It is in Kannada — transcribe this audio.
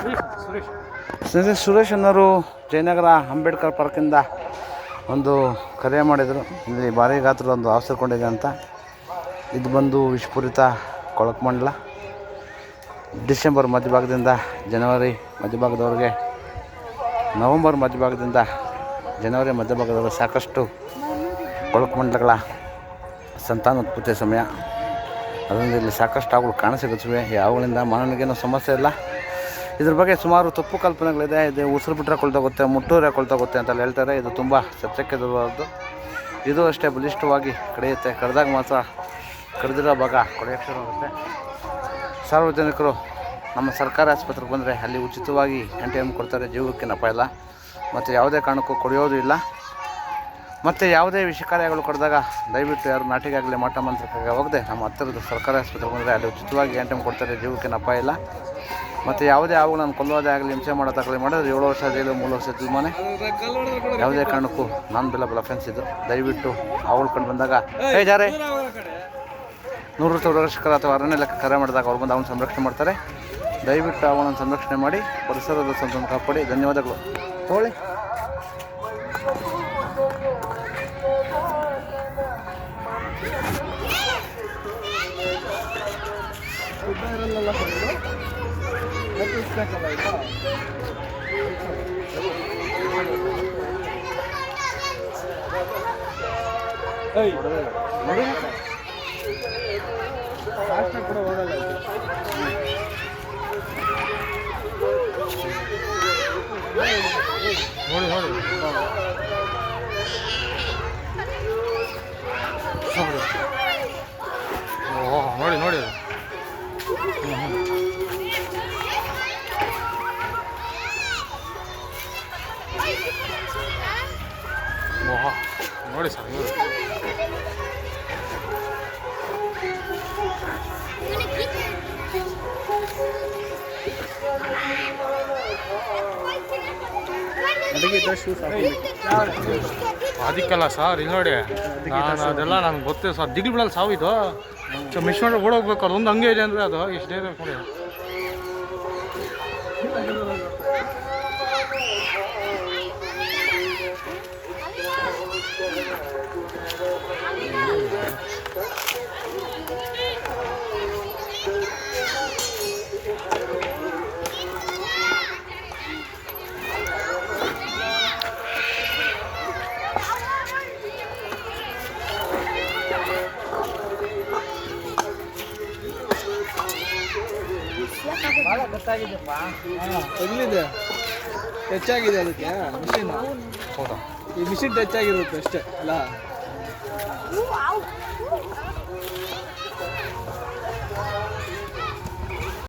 ಸ್ನೇಹಿತರೆ, ಸುರೇಶ್ ಅನ್ನೋರು ಜಯನಗರ ಅಂಬೇಡ್ಕರ್ ಪಾರ್ಕಿಂದ ಒಂದು ಕರೆ ಮಾಡಿದರು. ಇಲ್ಲಿ ಭಾರಿ ಗಾತ್ರದ ಒಂದು ಅವಸರಕೊಂಡಿದೆ ಅಂತ. ಇದು ಬಂದು ವಿಷಪೂರಿತ ಕೊಳಕಮಂಡಲ. ಡಿಸೆಂಬರ್ ಮಧ್ಯಭಾಗದಿಂದ ಜನವರಿ ಮಧ್ಯಭಾಗದವರೆಗೆ, ನವಂಬರ್ ಮಧ್ಯಭಾಗದಿಂದ ಜನವರಿ ಮಧ್ಯಭಾಗದವರೆಗೆ ಸಾಕಷ್ಟು ಕೊಳಕಮಂಡಲಗಳ ಸಂತಾನೋತ್ಪತ್ತಿ ಸಮಯ. ಅದರಿಂದ ಇಲ್ಲಿ ಸಾಕಷ್ಟು ಹಾವುಗಳು ಕಾಣಸಿಗುತ್ತವೆ. ಈ ಹಾವುಗಳಿಂದ ಮಾನವನಿಗೇನು ಸಮಸ್ಯೆ ಇಲ್ಲ. ಇದ್ರ ಬಗ್ಗೆ ಸುಮಾರು ತಪ್ಪು ಕಲ್ಪನೆಗಳಿದೆ. ಇದು ಉಸಿರು ಬಿಟ್ಟರೆ ಕೊಳ್ತೋಗುತ್ತೆ, ಮುಟ್ಟೂರೆ ಕೊಳ್ತೋಗುತ್ತೆ ಅಂತ ಹೇಳ್ತಾರೆ. ಇದು ತುಂಬ ಸತ್ಯಕ್ಕೆ ದೂರವಾದದ್ದು. ಇದು ಅಷ್ಟೇ ಬಲಿಷ್ಠವಾಗಿ ಕಡಿಯುತ್ತೆ. ಕಡಿದಾಗ ಮಾತ್ರ ಕಡಿದಿರೋ ಭಾಗ ಕೊಳೆಯೋಕ್ಕೆ ಶುರುವಾಗುತ್ತೆ. ಸಾರ್ವಜನಿಕರು ನಮ್ಮ ಸರ್ಕಾರಿ ಆಸ್ಪತ್ರೆಗೆ ಬಂದರೆ ಅಲ್ಲಿ ಉಚಿತವಾಗಿ ANTM ಕೊಡ್ತಾರೆ. ಜೀವಕ್ಕೆ ಅಪಾಯ ಇಲ್ಲ. ಮತ್ತು ಯಾವುದೇ ಕಾರಣಕ್ಕೂ ಕೊಡಿಯೋದು ಇಲ್ಲ. ಮತ್ತು ಯಾವುದೇ ವಿಷಕಾರಿಗಳು ಕಡಿದಾಗ ದಯವಿಟ್ಟು ಯಾರು ನಾಟಿಗಾಗಲಿ ಮಾಟ ಮಂತ್ರಕ್ಕೆ ಹೋಗದೆ ನಮ್ಮ ಹತ್ತಿರದ ಸರ್ಕಾರಿ ಆಸ್ಪತ್ರೆಗೆ ಬಂದರೆ ಅಲ್ಲಿ ಉಚಿತವಾಗಿ ANTM ಕೊಡ್ತಾರೆ. ಜೀವಕ್ಕೆ ಅಪಾಯ ಇಲ್ಲ. ಮತ್ತು ಯಾವುದೇ ಹಾವುಗಳನ್ನು ಕೊಲ್ಲೋದೇ ಆಗಲಿ, ಹಿಂಸೆ ಮಾಡೋದಾಗಲಿ ಮಾಡಿದ್ರೆ 7 ವರ್ಷ ಜೈಲು, 3 ವರ್ಷ ಜೀವಮಾನೆ. ಯಾವುದೇ ಕಾರಣಕ್ಕೂ ನಾನ್ ಬಿಲಬಲ್ ಅಫೆನ್ಸ್ ಇದು. ದಯವಿಟ್ಟು ಹಾವುಗಳು ಕಂಡು ಬಂದಾಗ ಜಾರೆ 100 ವರ್ಷಕರ ಅಥವಾ ಅರಣ್ಯ ಲೆಕ್ಕ ಕರೆ ಮಾಡಿದಾಗ ಅವ್ರು ಬಂದು ಅವನು ಸಂರಕ್ಷಣೆ ಮಾಡ್ತಾರೆ. ದಯವಿಟ್ಟು ಅವನನ್ನು ಸಂರಕ್ಷಣೆ ಮಾಡಿ ಪರಿಸರದ ಸಂತನ್ನು ಕಾಪಾಡಿ. ಧನ್ಯವಾದಗಳು. ತಗೊಳ್ಳಿ. ಕೂಡ ಹೋಗಲ್ಲ. ನೋಡಿ ನೋಡಿ ಓಹ್, ನೋಡಿ ನೋಡಿ ಓಹ್, ನೋಡಿ ಸರ್. ಅದಕ್ಕೆಲ್ಲ ಸರ್ ಇಲ್ಲಿ ನೋಡಿ, ಅದೆಲ್ಲ ನನಗೆ ಗೊತ್ತೇ ಸರ್. ದಿಗ್ಲು ಬಿಡಲ್ಲ ಸಾವಿದು ಮಿಸ್ ಮಾಡಿ ಓಡೋಗ್ಬೇಕು. ಅದೊಂದು ಹಂಗೆ ಇದೆ ಅಂದರೆ ಅದು ಎಷ್ಟು ಡೇರೆ ನೋಡಿ. ಭಾಳ ಗೊತ್ತಾಗಿದೆಪ್ಪ. ತಗಲಿದೆ, ಹೆಚ್ಚಾಗಿದೆ ಅದಕ್ಕೆ ಮಿಷಿನ್. ಹೌದಾ? ಈ ಮಿಷಿನ್ ಟಚ್ ಆಗಿರುತ್ತೆ ಅಷ್ಟೇ ಅಲ್ಲ.